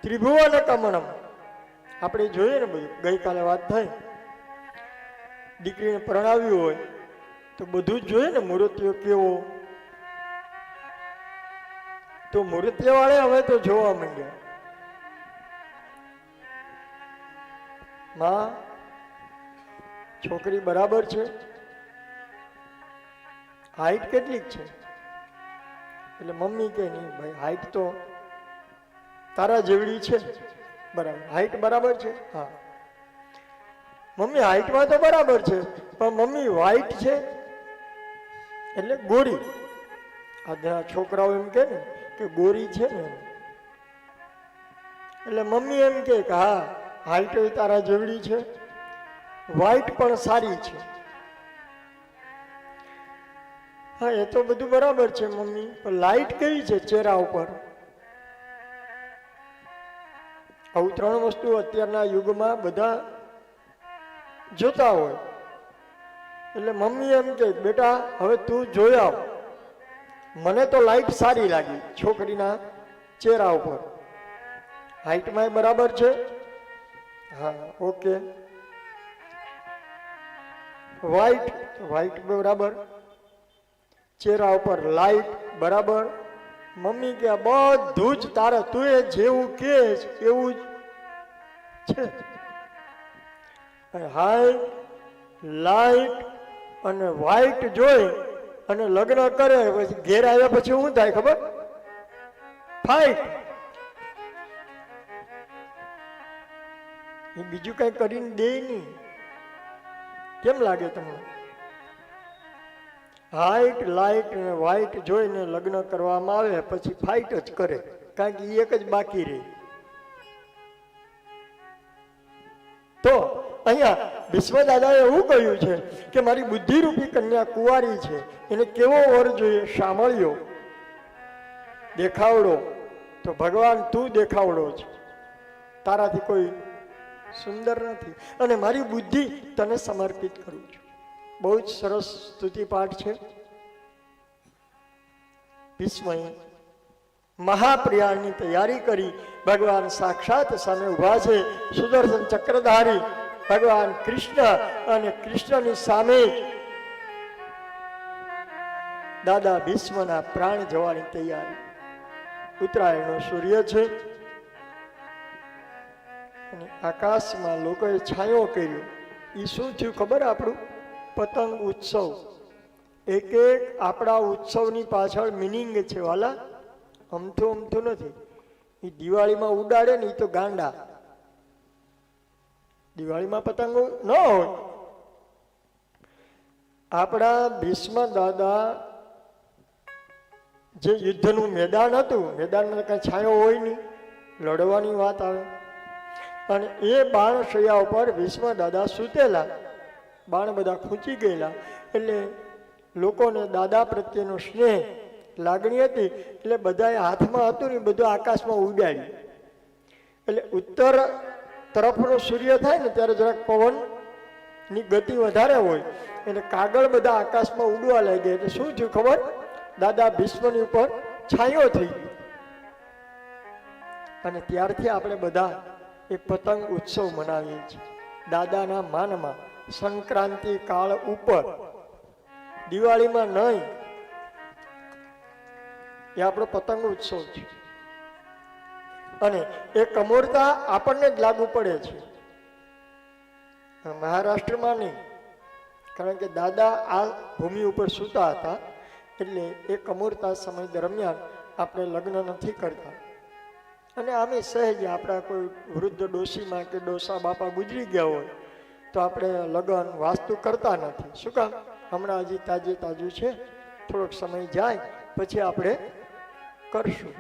ત્રિભુવન કમણમ આપણે જોઈએ ને બધું, ગઈકાલે વાત થઈ, દીકરીને પરણાવ્યું હોય તો બધું જ જોઈએ ને, મૂર્તિઓ કેવો, તો મૂર્તિઓ વાળે હવે તો જોવા માંડ્યા, માં છોકરી બરાબર છે, હાઈટ કેટલીક છે, એટલે મમ્મી કે નહીં ભાઈ હાઈટ તો તારા જેવડી છે, બરાબર હાઈટ બરાબર છે, હા મમ્મી હાઈટમાં તો બરાબર છે, પણ મમ્મી વ્હાઈટ છે એટલે ગોરી, આજના છોકરાઓ એમ કે ને કે ગોરી છે ને, એટલે મમ્મી એમ કે હા હાઈટ તારા જેવડી છે, વ્હાઈટ પણ સારી છે, હા એ તો બધું બરાબર છે મમ્મી, પણ લાઈટ કેવી છે ચહેરા ઉપર? આવું ત્રણ વસ્તુ અત્યારના યુગમાં બધા જોતા હોય, એટલે મમ્મી એમ કે બેટા હવે તું જોઈ આવ, મને તો લાઈટ સારી લાગી છોકરીના ચહેરા ઉપર, હાઈટમાં બરાબર છે, હા ઓકે, વ્હાઈટ બરાબર, ચહેરા ઉપર લાઈટ બરાબર, મમ્મી કે બધું જ તારે તું એ જેવું કે એવું જ છે, હાઈટ લાઈટ અને વ્હાઈટ જોઈ અને લગ્ન કરે, પછી ઘેર આવ્યા પછી શું થાય ખબર? ફાઈટ. એ બીજું કઈ કરીને દે નહીં. કેમ લાગે તમને? હાઈટ લાઈટ અને વ્હાઈટ જોઈને લગ્ન કરવામાં આવે પછી ફાઇટ જ કરે, કારણ કે એક જ બાકી રહે. તો અહીંયા વિશ્વદાદાએ એવું કહ્યું છે કે મારી બુદ્ધિરૂપી કન્યા કુંવારી છે, એને કેવો વર જોઈએ? સાંભળ્યો દેખાવડો, તો ભગવાન તું દેખાવડો છે, તારાથી કોઈ સુંદર નથી, અને મારી બુદ્ધિ તને સમર્પિત કરું છું. બહુ જ સરસ સ્તુતિ પાઠ છે. ભીષ્મએ મહાપ્રયાણની તૈયારી કરી, ભગવાન સાક્ષાત સામે ઉભા છે, સુદર્શન ચક્રધારી ભગવાન કૃષ્ણ, અને કૃષ્ણની સામે દાદા ભીષ્મના પ્રાણ જવાની તૈયારી. ઉત્તરાયણનો સૂર્ય છે, અને આકાશમાં લોકોએ છાંયો કર્યો. એ શું થયું ખબર? આપણું પતંગ ઉત્સવ. એક એક આપણા ઉત્સવની પાછળ મિનિંગ છે વાલા, અમથું નથી. એ દિવાળીમાં ઉડાડે ને એ તો ગાંડા, દિવાળીમાં પતંગો ન હોય. આપણા ભીષ્મ દાદા જે યુદ્ધનું મેદાન હતું, મેદાનમાં કઈ છાંયો હોય નહીં, લડવાની વાત આવે, અને એ બાણ શૈયા ઉપર ભીષ્મ દાદા સૂતેલા, બાણ બધા ખૂંચી ગયેલા, એટલે લોકોને દાદા પ્રત્યેનો સ્નેહ લાગણી હતી, એટલે બધાએ હાથમાં હતું ને બધું આકાશમાં ઉડાડ્યું. એટલે ઉત્તર તરફનો સૂર્ય થાય ને ત્યારે જરાક પવનની ગતિ વધારે હોય, એટલે કાગળ બધા આકાશમાં ઉડવા લાગ્યા. એટલે શું થયું ખબર? દાદા ભીષ્મની ઉપર છાંયો થઈ ગયો. અને ત્યારથી આપણે બધા એક પતંગ ઉત્સવ મનાવીએ છીએ દાદાના માનમાં. સંક્રાંતિ કાળ ઉપર, દિવાળીમાં નહીં, એ આપણો પતંગ ઉત્સવ છે. અને એ કમોરતા આપણને જ લાગુ પડે છે, મહારાષ્ટ્રમાં નહીં, કારણ કે દાદા આ ભૂમિ ઉપર સૂતા હતા, એટલે એ કમોરતા સમય દરમિયાન આપણે લગ્ન નથી કરતા. અને આમે સહેજ આપણા કોઈ વૃદ્ધ ડોશીમાં કે ડોસા બાપા ગુજરી ગયા હોય તો આપણે લગ્ન વાસ્તુ કરતા નથી. શું કામ? હમણાં હજી તાજું છે, થોડોક સમય જાય પછી આપણે કરશું.